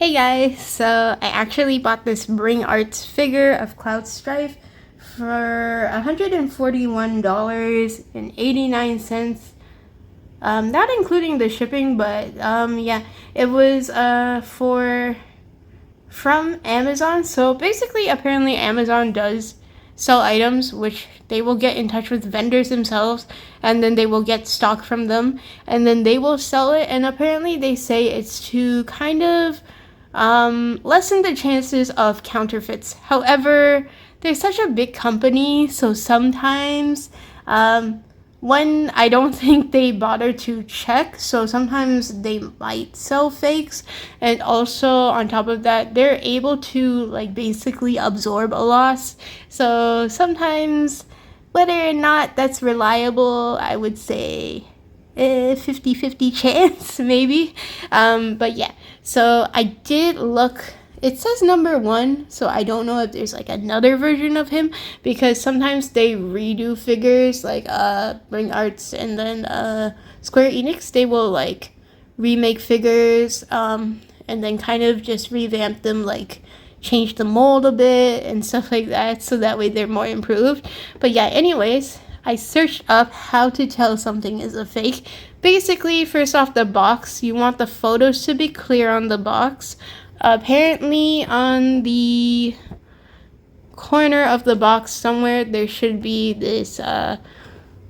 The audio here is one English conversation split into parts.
Hey guys, so I actually bought this Bring Arts figure of Cloud Strife for $141.89. Not including the shipping, but yeah, it was from Amazon. So basically, apparently Amazon does sell items which they will get in touch with vendors themselves, and then they will get stock from them, and then they will sell it. And apparently they say it's to kind of lessen the chances of counterfeits. However, they're such a big company, so sometimes when I don't think they bother to check, so sometimes they might sell fakes. And also on top of that, they're able to like basically absorb a loss. So sometimes, whether or not that's reliable, I would say 50-50 chance maybe. But yeah, so I did look. It says #1, so I don't know if there's like another version of him, because sometimes they redo figures like Bring Arts, and then Square Enix, they will like remake figures and then kind of just revamp them, like change the mold a bit and stuff like that, so that way they're more improved. But yeah, anyways, I searched up how to tell something is a fake. Basically, first off the box, you want the photos to be clear on the box. Apparently, on the corner of the box somewhere, there should be this,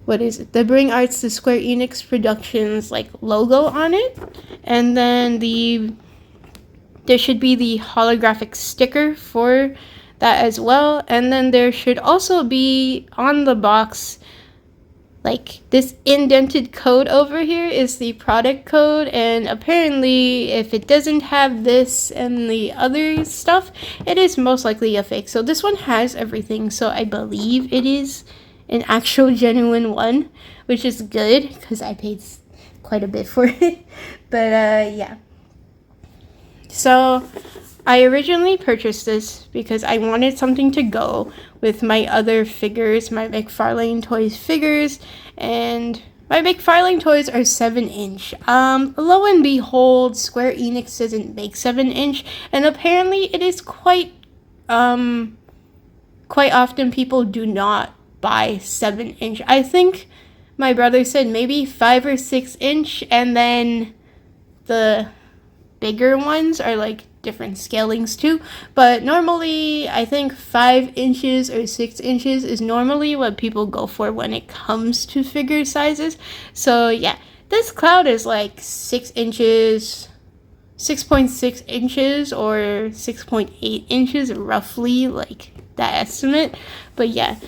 what is it? The Bring Arts, the Square Enix Productions, like, logo on it. And then there should be the holographic sticker for that as well. And then there should also be on the box, like, this indented code over here is the product code, and apparently if it doesn't have this and the other stuff, it is most likely a fake. So this one has everything, so I believe it is an actual genuine one, which is good because I paid quite a bit for it. But yeah, so I originally purchased this because I wanted something to go with my other figures, my McFarlane Toys figures, and my McFarlane Toys are 7-inch. Lo and behold, Square Enix doesn't make 7-inch, and apparently it is quite often people do not buy 7-inch. I think my brother said maybe 5 or 6-inch, and then the bigger ones are like different scalings too, but normally I think 5 inches or 6 inches is normally what people go for when it comes to figure sizes. So yeah, this cloud is like 6 inches, 6.6 inches or 6.8 inches, roughly, like that estimate. But yeah,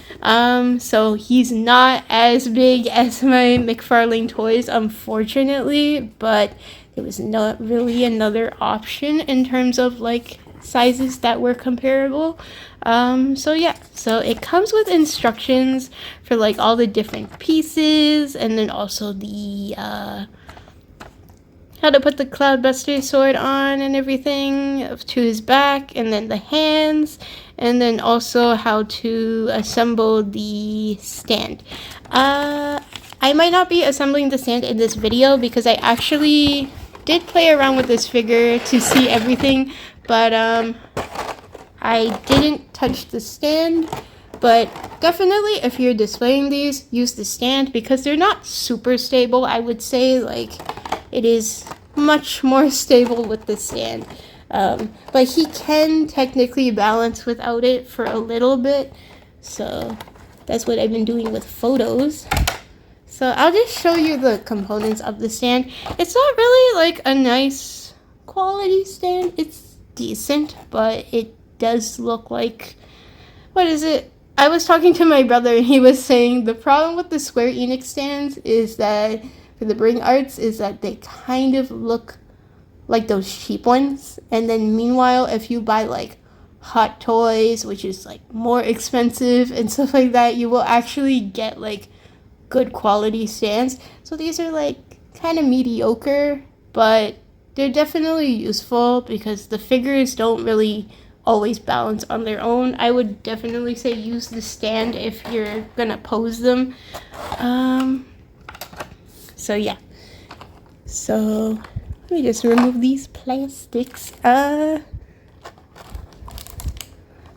so he's not as big as my McFarlane Toys, unfortunately, but it was not really another option in terms of like sizes that were comparable. So yeah, so it comes with instructions for like all the different pieces, and then also the how to put the Cloudbuster sword on and everything to his back, and then the hands, and then also how to assemble the stand. I might not be assembling the stand in this video because I actually did play around with this figure to see everything, but I didn't touch the stand. But definitely if you're displaying these, use the stand because they're not super stable. I would say like it is much more stable with the stand. But he can technically balance without it for a little bit, so that's what I've been doing with photos. So I'll just show you the components of the stand. It's not really like a nice quality stand. It's decent, but it does look like, what is it? I was talking to my brother and he was saying the problem with the Square Enix stands is that for the Bring Arts is that they kind of look like those cheap ones. And then meanwhile, if you buy like Hot Toys, which is like more expensive and stuff like that, you will actually get like good quality stands. So these are like kind of mediocre, but they're definitely useful because the figures don't really always balance on their own. I would definitely say use the stand if you're gonna pose them. So yeah, so Let me just remove these plastics.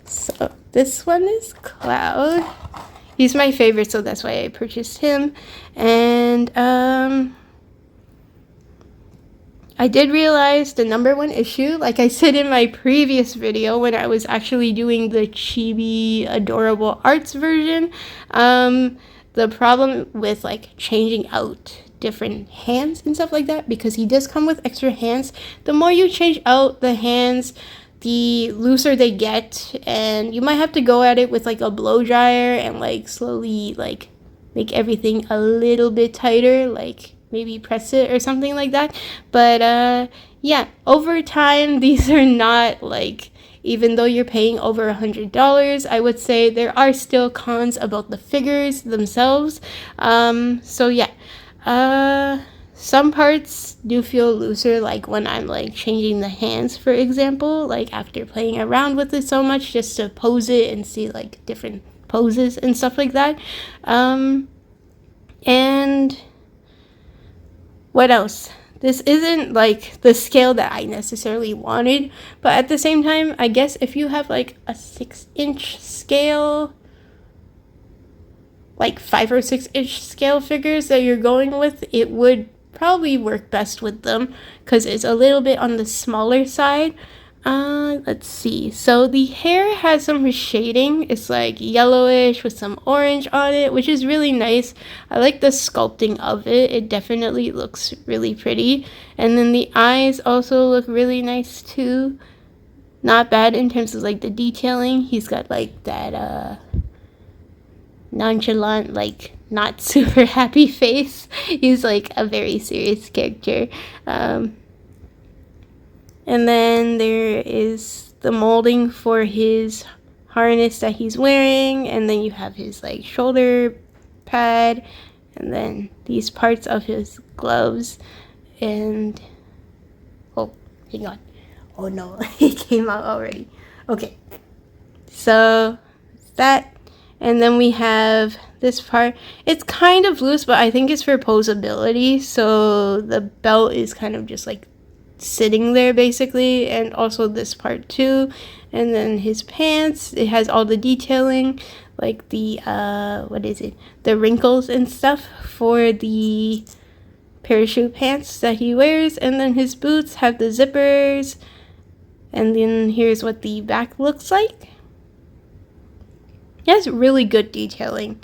So this one is Cloud. He's my favorite, so that's why I purchased him. And I did realize the #1 issue, like I said in my previous video when I was actually doing the chibi adorable arts version, the problem with like changing out different hands and stuff like that, because he does come with extra hands. The more you change out the hands, the looser they get, and you might have to go at it with like a blow dryer and like slowly like make everything a little bit tighter, like maybe press it or something like that. But yeah, over time these are not like, even though you're paying over $100, I would say there are still cons about the figures themselves. So yeah, some parts do feel looser, like when I'm like changing the hands, for example, like after playing around with it so much just to pose it and see like different poses and stuff like that. And what else? This isn't like the scale that I necessarily wanted, but at the same time, I guess if you have like a 6-inch scale, like 5 or 6-inch scale figures that you're going with, it would probably work best with them because it's a little bit on the smaller side. Let's see. So the hair has some shading. It's like yellowish with some orange on it, which is really nice. I like the sculpting of it. It definitely looks really pretty. And then the eyes also look really nice too. Not bad in terms of like the detailing. He's got like that nonchalant, like not super happy face. He's like a very serious character. And then there is the molding for his harness that he's wearing, and then you have his like shoulder pad, and then these parts of his gloves. And oh, hang on, oh no, it came out already. Okay, so that, and then we have this part. It's kind of loose, but I think it's for posability, so the belt is kind of just like sitting there basically, and also this part too. And then his pants, it has all the detailing, like the what is it, the wrinkles and stuff for the parachute pants that he wears. And then his boots have the zippers, and then here's what the back looks like. It has really good detailing.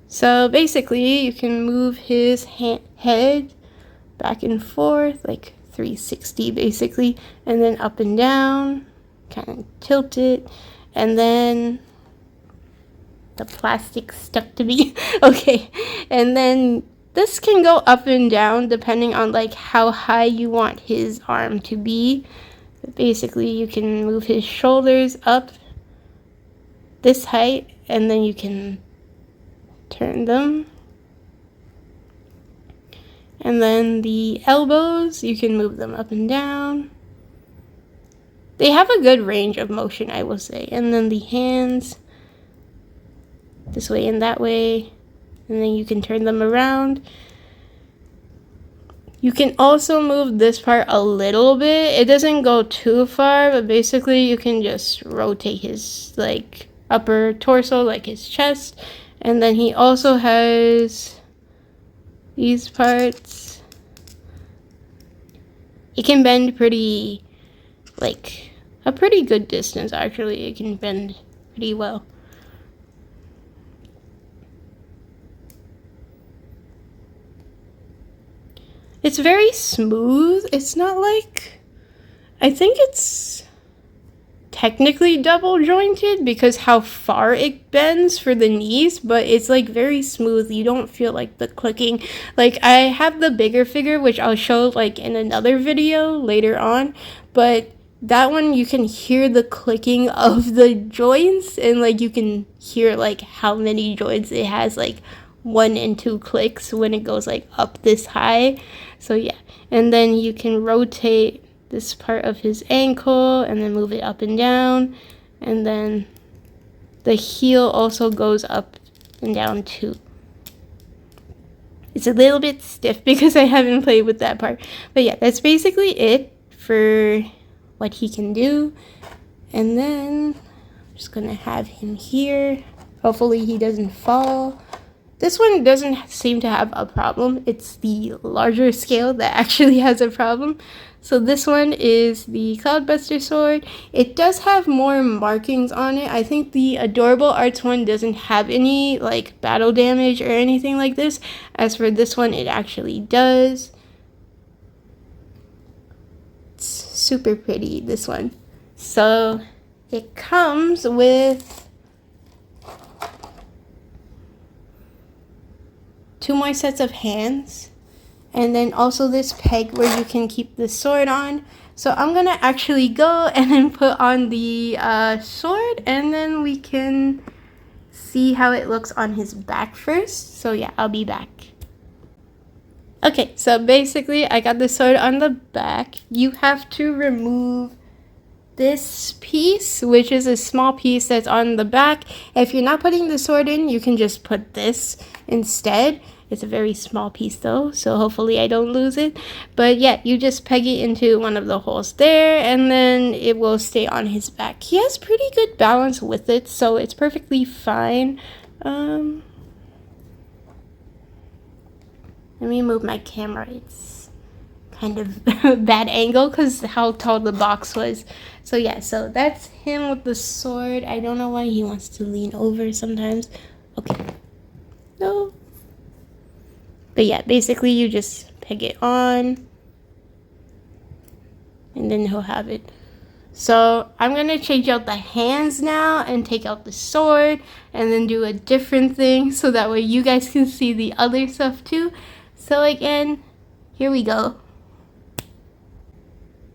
So basically you can move his head back and forth, like 360 basically, and then up and down, kind of tilt it, and then the plastic stuck to me. Okay, and then this can go up and down depending on like how high you want his arm to be. But basically you can move his shoulders up this height, and then you can turn them. And then the elbows, you can move them up and down. They have a good range of motion, I will say. And then the hands, this way and that way. And then you can turn them around. You can also move this part a little bit. It doesn't go too far, but basically you can just rotate his like upper torso, like his chest. And then he also has these parts. It can bend pretty, like a pretty good distance actually. It can bend pretty well. It's very smooth. It's not like, I think it's technically double jointed because how far it bends for the knees, but it's like very smooth. You don't feel like the clicking. Like I have the bigger figure, which I'll show like in another video later on, but that one you can hear the clicking of the joints, and like you can hear like how many joints it has, like 1 and 2 clicks when it goes like up this high. So yeah, and then you can rotate this part of his ankle and then move it up and down, and then the heel also goes up and down too. It's a little bit stiff because I haven't played with that part. But yeah, that's basically it for what he can do. And then I'm just gonna have him here. Hopefully he doesn't fall. This one doesn't seem to have a problem. It's the larger scale that actually has a problem. So this one is the Cloudbuster sword. It does have more markings on it. I think the Adorable Arts one doesn't have any like battle damage or anything like this. As for this one, it actually does. It's super pretty, this one. So it comes with 2 more sets of hands, and then also this peg where you can keep the sword on. So I'm gonna actually go and then put on the sword, and then we can see how it looks on his back first. So yeah, I'll be back. Okay, so basically I got the sword on the back. You have to remove this piece, which is a small piece that's on the back. If you're not putting the sword in, you can just put this instead. It's a very small piece though, so hopefully I don't lose it. But yeah, you just peg it into one of the holes there, and then it will stay on his back. He has pretty good balance with it, so it's perfectly fine. Let me move my camera. It's kind of a bad angle because how tall the box was. So yeah, so that's him with the sword. I don't know why he wants to lean over sometimes. Okay. No. But yeah, basically you just peg it on, and then he'll have it. So I'm going to change out the hands now and take out the sword and then do a different thing so that way you guys can see the other stuff too. So again, here we go.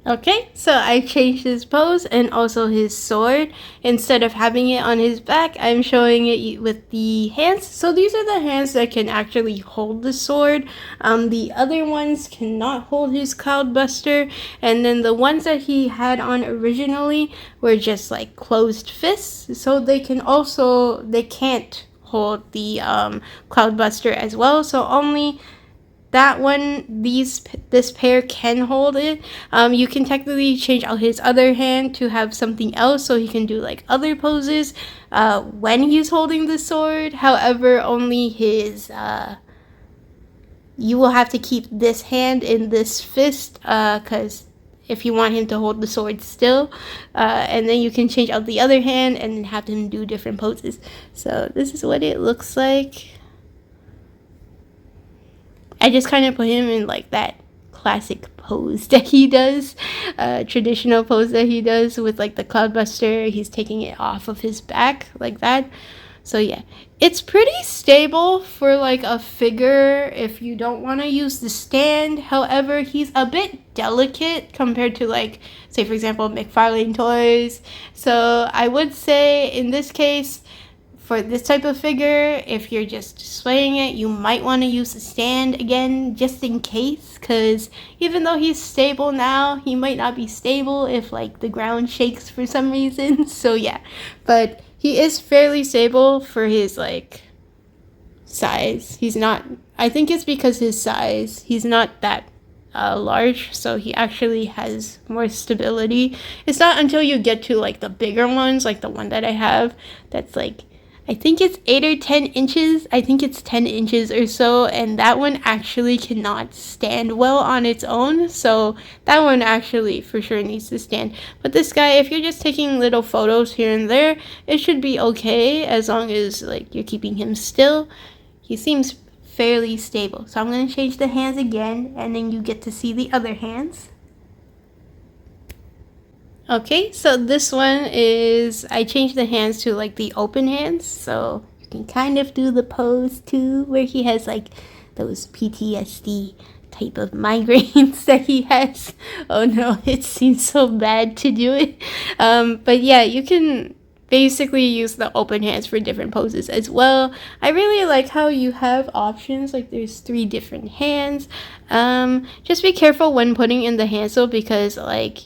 Okay, so I changed his pose and also his sword. Instead of having it on his back, I'm showing it with the hands. So these are the hands that can actually hold the sword. The other ones cannot hold his Cloudbuster. And then the ones that he had on originally were just like closed fists. So they can't hold the Cloudbuster as well. So only that one, this pair can hold it. You can technically change out his other hand to have something else so he can do like other poses when he's holding the sword. However, only his you will have to keep this hand in this fist because if you want him to hold the sword still, and then you can change out the other hand and have him do different poses. So this is what it looks like. I just kind of put him in like that classic pose that he does, traditional pose that he does with like the Cloudbuster. He's taking it off of his back like that. So yeah, it's pretty stable for like a figure if you don't want to use the stand. However, he's a bit delicate compared to like, say for example, McFarlane toys. So I would say in this case, for this type of figure, if you're just displaying it, you might want to use the stand again just in case, because even though he's stable now, he might not be stable if like the ground shakes for some reason. So yeah, but he is fairly stable for his like size. He's not, I think it's because his size, he's not that large, so he actually has more stability. It's not until you get to like the bigger ones, like the one that I have, that's like, I think it's 8 or 10 inches. I think it's 10 inches or so. And that one actually cannot stand well on its own. So that one actually for sure needs to stand. But this guy, if you're just taking little photos here and there, it should be okay as long as like you're keeping him still. He seems fairly stable. So I'm going to change the hands again, and then you get to see the other hands. Okay, so this one is, I changed the hands to like the open hands, so you can kind of do the pose too, where he has like those PTSD type of migraines that he has. Oh no, it seems so bad to do it. But yeah, you can basically use the open hands for different poses as well. I really like how you have options, like there's 3 different hands. Just be careful when putting in the hands though, because like,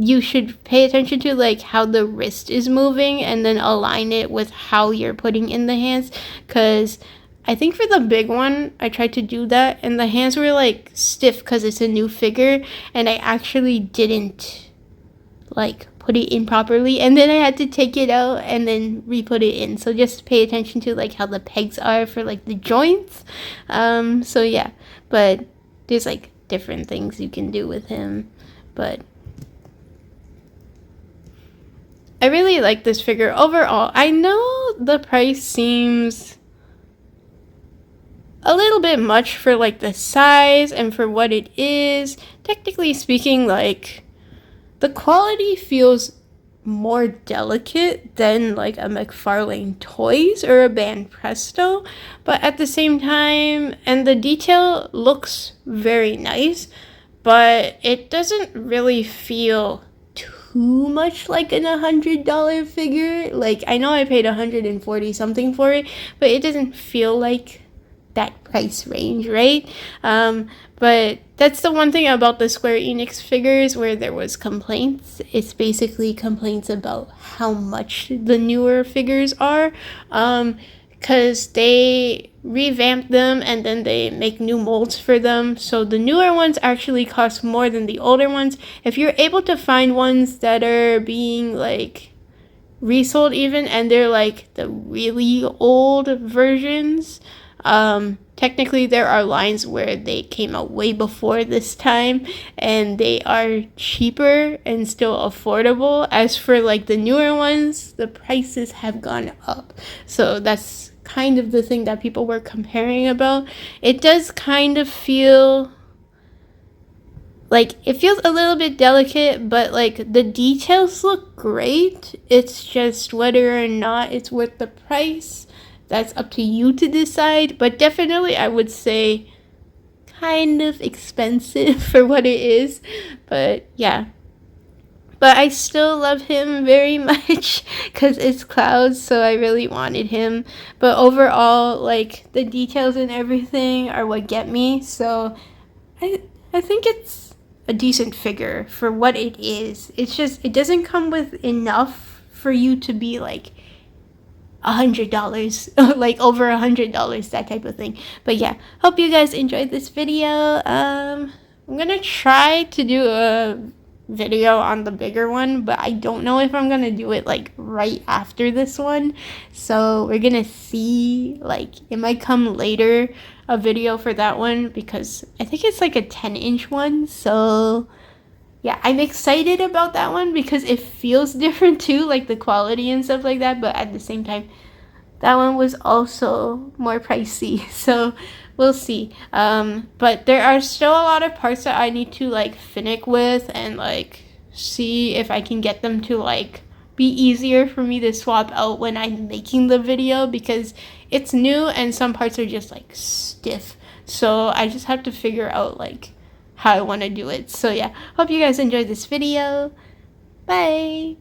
you should pay attention to like how the wrist is moving and then align it with how you're putting in the hands, because I think for the big one, I tried to do that, and the hands were like stiff because it's a new figure, and I actually didn't like put it in properly, and then I had to take it out and then re-put it in. So just pay attention to like how the pegs are for like the joints. So yeah, but there's like different things you can do with him, but I really like this figure overall. I know the price seems a little bit much for like the size and for what it is. Technically speaking, like the quality feels more delicate than like a McFarlane Toys or a Band Presto, but at the same time, and the detail looks very nice, but it doesn't really feel too much like an $100 figure. Like I know I paid 140 something for it, but it doesn't feel like that price range, right? But that's the one thing about the Square Enix figures where there was complaints. It's basically complaints about how much the newer figures are, because they revamp them and then they make new molds for them. So the newer ones actually cost more than the older ones. If you're able to find ones that are being like resold even, and they're like the really old versions, technically there are lines where they came out way before this time and they are cheaper and still affordable. As for like the newer ones, the prices have gone up. So that's kind of the thing that people were comparing about. It does kind of feel like it feels a little bit delicate, but like the details look great. It's just whether or not it's worth the price. That's up to you to decide, but definitely I would say kind of expensive for what it is. But yeah, but I still love him very much because it's Cloud, so I really wanted him. But overall, like the details and everything are what get me. So I think it's a decent figure for what it is. It's just it doesn't come with enough for you to be like $100, like over $100, that type of thing. But yeah, hope you guys enjoyed this video. I'm gonna try to do a video on the bigger one, but I don't know if I'm gonna do it like right after this one. So we're gonna see, like it might come later, a video for that one, because I think it's like a 10-inch one. So yeah, I'm excited about that one because it feels different too, like the quality and stuff like that, but at the same time, that one was also more pricey, so we'll see. But there are still a lot of parts that I need to like finick with and like see if I can get them to like be easier for me to swap out when I'm making the video, because it's new and some parts are just like stiff. So I just have to figure out like how I want to do it. So yeah, hope you guys enjoyed this video. Bye!